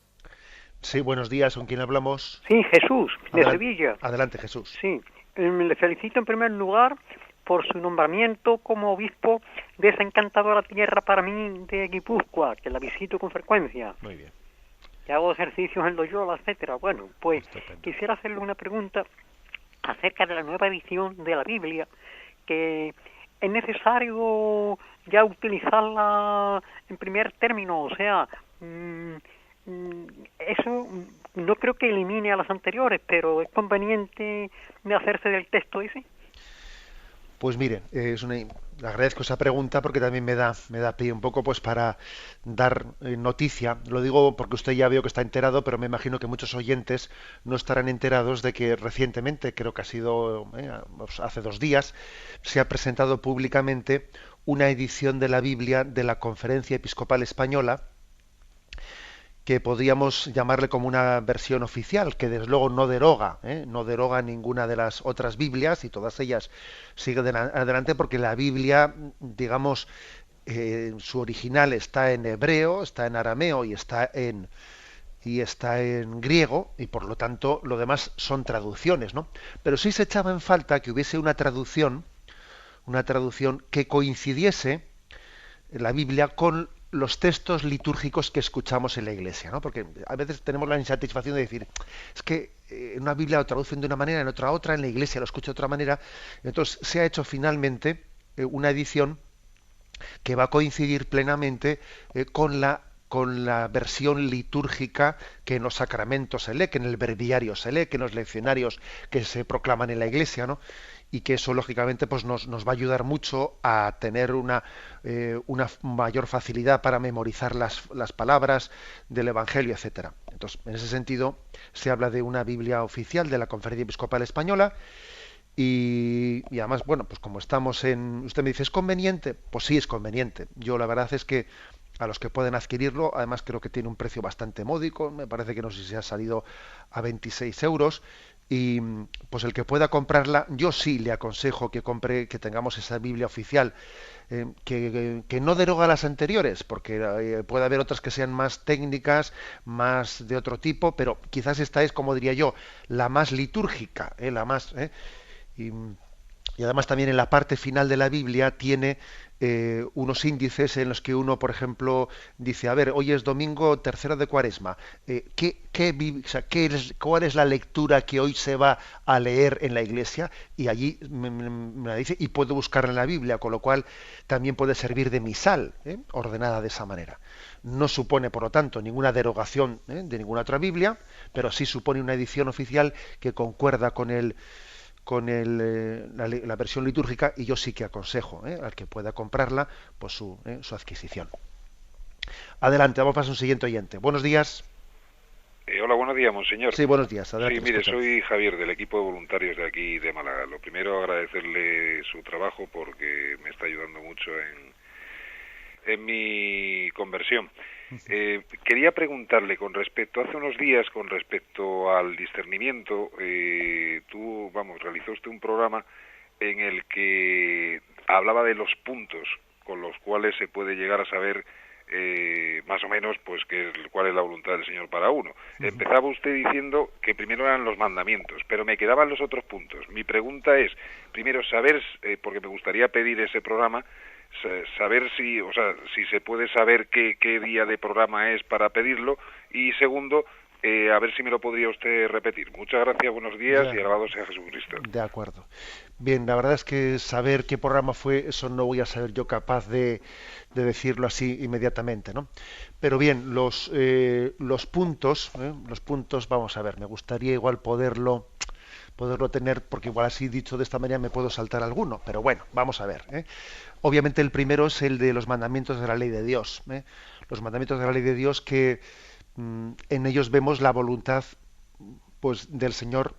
Sí, buenos días, ¿con quién hablamos? Sí, Jesús, de Sevilla. Adelante, Jesús. Sí, le felicito en primer lugar por su nombramiento como obispo de esa encantadora tierra para mí de Guipúzcoa, que la visito con frecuencia. Muy bien. Que hago ejercicios en Loyola, etcétera. Bueno, pues Estupendo. Quisiera hacerle una pregunta acerca de la nueva edición de la Biblia, que es necesario ya utilizarla en primer término, o sea, eso no creo que elimine a las anteriores, pero es conveniente de hacerse del texto ese. Pues mire, le agradezco esa pregunta porque también me da pie un poco pues para dar noticia. Lo digo porque usted ya veo que está enterado, pero me imagino que muchos oyentes no estarán enterados de que recientemente, creo que ha sido pues hace 2 días, se ha presentado públicamente una edición de la Biblia de la Conferencia Episcopal Española, que podríamos llamarle como una versión oficial, que desde luego no deroga ninguna de las otras Biblias, y todas ellas siguen adelante, porque la Biblia, digamos, su original está en hebreo, está en arameo y está en griego, y por lo tanto lo demás son traducciones, ¿no? Pero sí se echaba en falta que hubiese una traducción que coincidiese la Biblia con los textos litúrgicos que escuchamos en la iglesia, ¿no? Porque a veces tenemos la insatisfacción de decir, es que en una Biblia lo traducen de una manera, en otra, en la iglesia lo escucho de otra manera. Entonces se ha hecho finalmente una edición que va a coincidir plenamente con la versión litúrgica que en los sacramentos se lee, que en el breviario se lee, que en los leccionarios que se proclaman en la iglesia, ¿no? Y que eso lógicamente pues nos va a ayudar mucho a tener una mayor facilidad para memorizar las palabras del Evangelio, etcétera. Entonces, en ese sentido, se habla de una Biblia oficial de la Conferencia Episcopal Española. Y además, bueno, pues como estamos en... Usted me dice, ¿es conveniente? Pues sí, es conveniente. Yo la verdad es que a los que pueden adquirirlo, además creo que tiene un precio bastante módico, me parece que no sé si ha salido a 26 euros, y pues el que pueda comprarla, yo sí le aconsejo que compre, que tengamos esa Biblia oficial, que no deroga las anteriores, porque puede haber otras que sean más técnicas, más de otro tipo, pero quizás esta es, como diría yo, la más litúrgica, la más... Y, y además también en la parte final de la Biblia tiene unos índices en los que uno, por ejemplo, dice, a ver, hoy es domingo tercero de Cuaresma, o sea, ¿cuál es la lectura que hoy se va a leer en la iglesia? Y allí me la dice, y puedo buscarla en la Biblia, con lo cual también puede servir de misal, ordenada de esa manera. No supone, por lo tanto, ninguna derogación de ninguna otra Biblia, pero sí supone una edición oficial que concuerda la versión litúrgica, y yo sí que aconsejo al que pueda comprarla pues su adquisición. Adelante, vamos a pasar a un siguiente oyente. Buenos días. Hola, buenos días, monseñor. Sí, buenos días. Adelante, sí, mire, soy Javier del equipo de voluntarios de aquí de Málaga. Lo primero, agradecerle su trabajo porque me está ayudando mucho en mi conversión. Quería preguntarle hace unos días, con respecto al discernimiento, realizó usted un programa en el que hablaba de los puntos con los cuales se puede llegar a saber más o menos pues cuál es la voluntad del Señor para uno. Empezaba usted diciendo que primero eran los mandamientos, pero me quedaban los otros puntos. Mi pregunta es, primero, saber, porque me gustaría pedir ese programa, saber si se puede saber qué día de programa es para pedirlo, y segundo, a ver si me lo podría usted repetir. Muchas gracias, buenos días y alabado sea Jesucristo. De acuerdo. Bien, la verdad es que saber qué programa fue, eso no voy a ser yo capaz de decirlo así inmediatamente, ¿no? Pero bien, los puntos, vamos a ver, me gustaría igual poderlo tener, porque igual así dicho de esta manera me puedo saltar alguno, pero bueno, vamos a ver. Obviamente el primero es el de los mandamientos de la ley de Dios. Los mandamientos de la ley de Dios que en ellos vemos la voluntad pues del Señor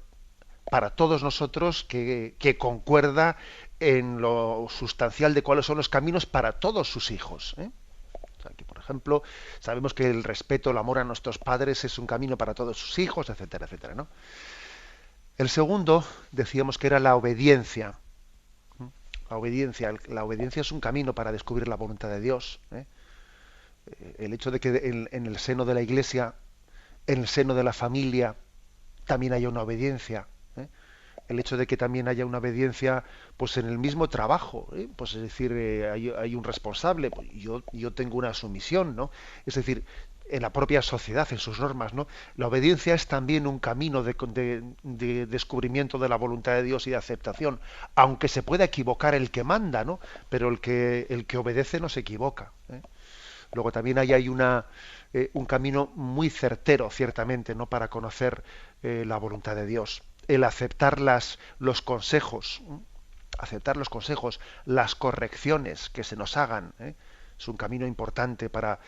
para todos nosotros, que concuerda en lo sustancial de cuáles son los caminos para todos sus hijos. O sea, que, por ejemplo, sabemos que el respeto, el amor a nuestros padres es un camino para todos sus hijos, etcétera, etcétera, ¿no? El segundo, decíamos que era la obediencia. La obediencia es un camino para descubrir la voluntad de Dios. El hecho de que en el seno de la Iglesia, en el seno de la familia, también haya una obediencia. El hecho de que también haya una obediencia pues en el mismo trabajo, pues es decir, hay un responsable, pues yo tengo una sumisión, ¿no? Es decir, en la propia sociedad, en sus normas, ¿no? La obediencia es también un camino de descubrimiento de la voluntad de Dios y de aceptación, aunque se pueda equivocar el que manda, ¿no? Pero el que obedece no se equivoca. Luego también hay un camino muy certero, ciertamente, ¿no? Para conocer la voluntad de Dios. El aceptar los consejos aceptar los consejos, las correcciones que se nos hagan, ¿eh? Es un camino importante para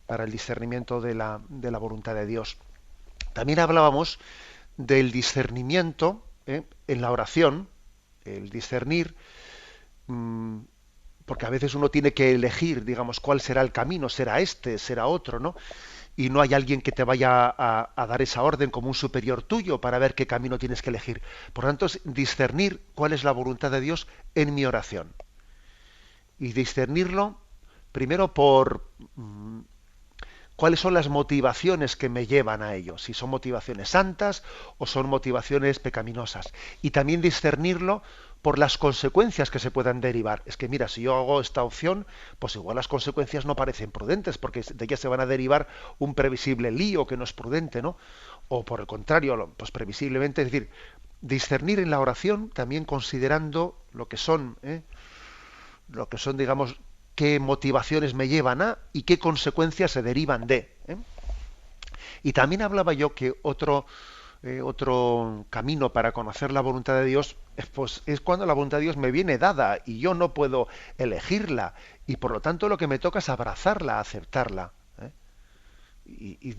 el discernimiento de la voluntad de Dios. También hablábamos del discernimiento, en la oración, el discernir, porque a veces uno tiene que elegir, digamos, cuál será el camino, será este, será otro, ¿no? Y no hay alguien que te vaya a dar esa orden como un superior tuyo para ver qué camino tienes que elegir. Por lo tanto, es discernir cuál es la voluntad de Dios en mi oración. Y discernirlo primero por cuáles son las motivaciones que me llevan a ello, si son motivaciones santas o son motivaciones pecaminosas. Y también discernirlo por las consecuencias que se puedan derivar. Es que mira, si yo hago esta opción, pues igual las consecuencias no parecen prudentes, porque de ellas se van a derivar un previsible lío que no es prudente, ¿no? O por el contrario, pues previsiblemente, es decir, discernir en la oración también considerando lo que son, digamos, qué motivaciones me llevan a y qué consecuencias se derivan de. Y también hablaba yo que otro camino para conocer la voluntad de Dios pues, es cuando la voluntad de Dios me viene dada y yo no puedo elegirla, y por lo tanto lo que me toca es abrazarla, aceptarla. Y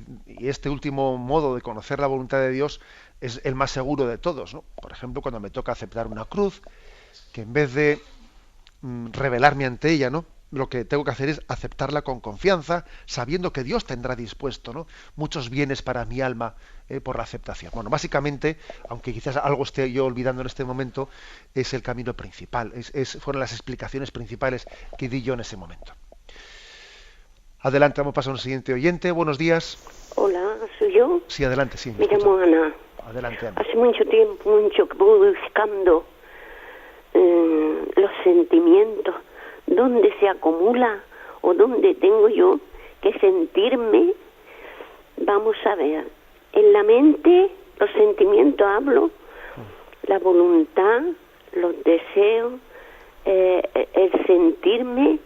este último modo de conocer la voluntad de Dios es el más seguro de todos, ¿no? Por ejemplo, cuando me toca aceptar una cruz, que en vez de rebelarme ante ella, ¿no?, lo que tengo que hacer es aceptarla con confianza, sabiendo que Dios tendrá dispuesto, ¿no?, muchos bienes para mi alma por la aceptación. Bueno, básicamente, aunque quizás algo esté yo olvidando en este momento, es el camino principal, fueron las explicaciones principales que di yo en ese momento. Adelante, vamos a pasar a un siguiente oyente. Buenos días. Hola, ¿soy yo? Sí, adelante, sí. Me llamo Ana. Adelante, Ana. Hace mucho tiempo que voy buscando los sentimientos, dónde se acumula o dónde tengo yo que sentirme. Vamos a ver, en la mente los sentimientos hablo, la voluntad, los deseos, el sentirme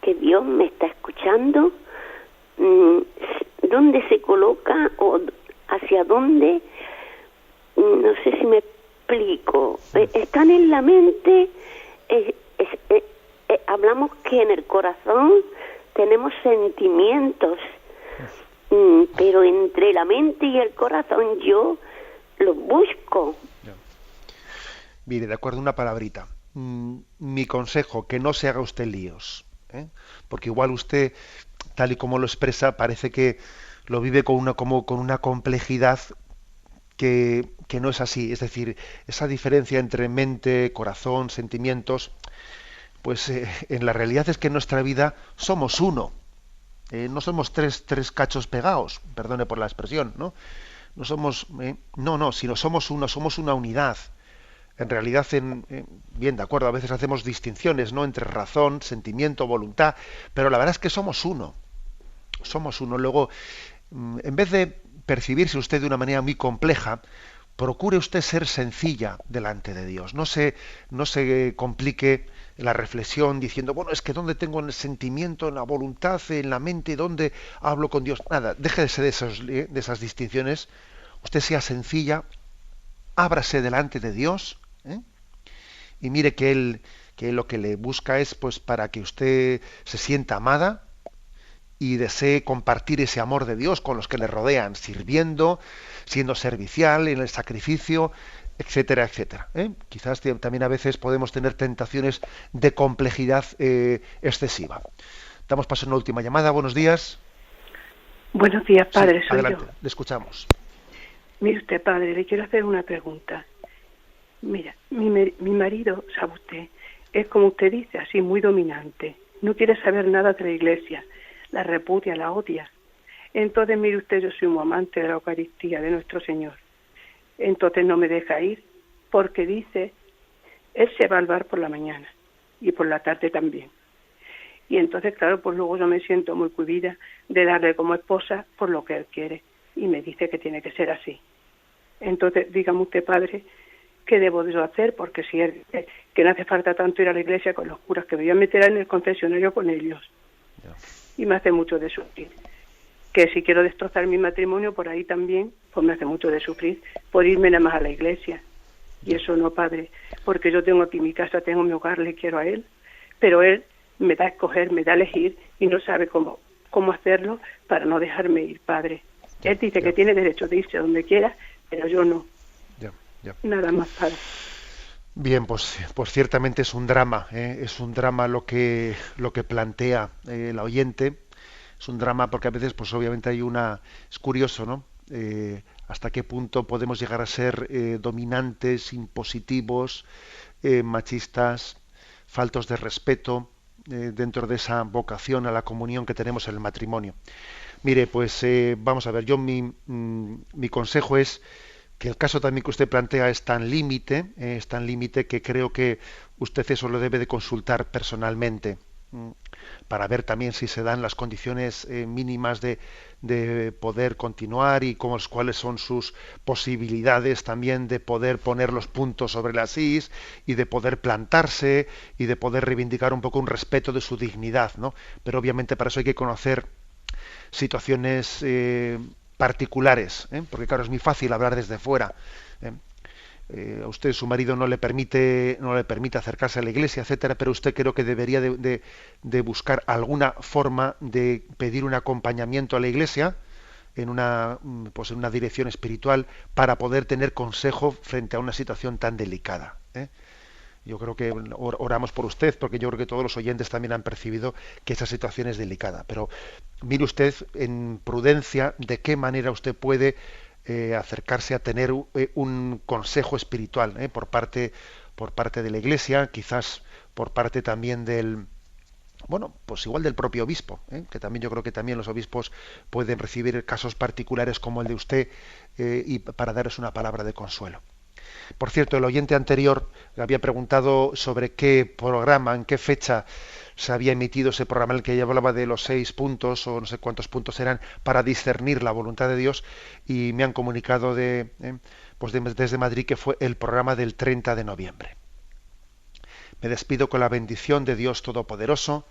que Dios me está escuchando, dónde se coloca o hacia dónde, no sé si me explico. Están en la mente, hablamos que en el corazón tenemos sentimientos, pero entre la mente y el corazón yo los busco. Mire, de acuerdo, una palabrita. Mi consejo, que no se haga usted líos, porque igual usted, tal y como lo expresa, parece que lo vive con una complejidad que no es así. Es decir, esa diferencia entre mente, corazón, sentimientos, pues en la realidad es que en nuestra vida somos uno. No somos tres cachos pegados, perdone por la expresión, ¿no? No somos, sino somos uno, somos una unidad. En realidad, bien, de acuerdo, a veces hacemos distinciones, ¿no?, entre razón, sentimiento, voluntad, pero la verdad es que somos uno. Somos uno. Luego, en vez de percibirse usted de una manera muy compleja, procure usted ser sencilla delante de Dios. No se complique la reflexión diciendo, bueno, es que ¿dónde tengo el sentimiento, en la voluntad, en la mente, dónde hablo con Dios? Nada, déjese de esas distinciones. Usted sea sencilla, ábrase delante de Dios, y mire que él lo que le busca es, pues, para que usted se sienta amada y desee compartir ese amor de Dios con los que le rodean, sirviendo, siendo servicial en el sacrificio, etcétera, etcétera. Quizás también a veces podemos tener tentaciones de complejidad excesiva. Damos paso a una última llamada. Buenos días. Buenos días, padre. Sí, soy adelante, yo. le escuchamos. Mire usted, padre, le quiero hacer una pregunta. Mira, mi marido, sabe usted, es como usted dice, así muy dominante. No quiere saber nada de la iglesia. La repudia, la odia. Entonces, mire usted, yo soy un amante de la Eucaristía, de nuestro Señor. Entonces no me deja ir, porque dice, él se va al bar por la mañana y por la tarde también. Y entonces, claro, pues luego yo me siento muy cohibida de darle como esposa por lo que él quiere. Y me dice que tiene que ser así. Entonces, dígame usted, padre, ¿qué debo yo hacer? Porque si él, que no hace falta tanto ir a la iglesia con los curas, que me voy a meter en el confesionario con ellos. Ya. Y me hace mucho de sufrir. Que si quiero destrozar mi matrimonio por ahí también, pues me hace mucho de sufrir por irme nada más a la iglesia. Y eso no, Padre, porque yo tengo aquí mi casa, tengo mi hogar, le quiero a Él, pero Él me da a escoger, me da a elegir y no sabe cómo hacerlo para no dejarme ir, Padre. Él dice que tiene derecho de irse a donde quiera, pero yo no. Nada más, Padre. Bien, pues ciertamente es un drama, es un drama lo que plantea la oyente. Es un drama porque a veces, pues obviamente es curioso, ¿no? Hasta qué punto podemos llegar a ser dominantes, impositivos, machistas, faltos de respeto dentro de esa vocación a la comunión que tenemos en el matrimonio. Mire, pues vamos a ver, yo mi consejo es que el caso también que usted plantea es tan límite que creo que usted eso lo debe de consultar personalmente para ver también si se dan las condiciones mínimas de poder continuar y cuáles son sus posibilidades también de poder poner los puntos sobre las is y de poder plantarse y de poder reivindicar un poco un respeto de su dignidad, ¿no? Pero obviamente para eso hay que conocer situaciones particulares, porque claro, es muy fácil hablar desde fuera. A usted, su marido no le permite acercarse a la iglesia, etcétera, pero usted creo que debería de buscar alguna forma de pedir un acompañamiento a la iglesia en una dirección espiritual para poder tener consejo frente a una situación tan delicada. Yo creo que oramos por usted, porque yo creo que todos los oyentes también han percibido que esa situación es delicada. Pero mire usted en prudencia de qué manera usted puede acercarse a tener un consejo espiritual por parte de la Iglesia, quizás por parte también pues igual del propio obispo, que también yo creo que también los obispos pueden recibir casos particulares como el de usted y para darles una palabra de consuelo. Por cierto, el oyente anterior había preguntado sobre qué programa, en qué fecha se había emitido ese programa en el que ya hablaba de los 6 puntos o no sé cuántos puntos eran para discernir la voluntad de Dios, y me han comunicado desde Madrid que fue el programa del 30 de noviembre. Me despido con la bendición de Dios Todopoderoso,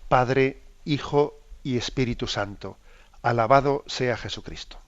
Padre, Hijo y Espíritu Santo. Alabado sea Jesucristo.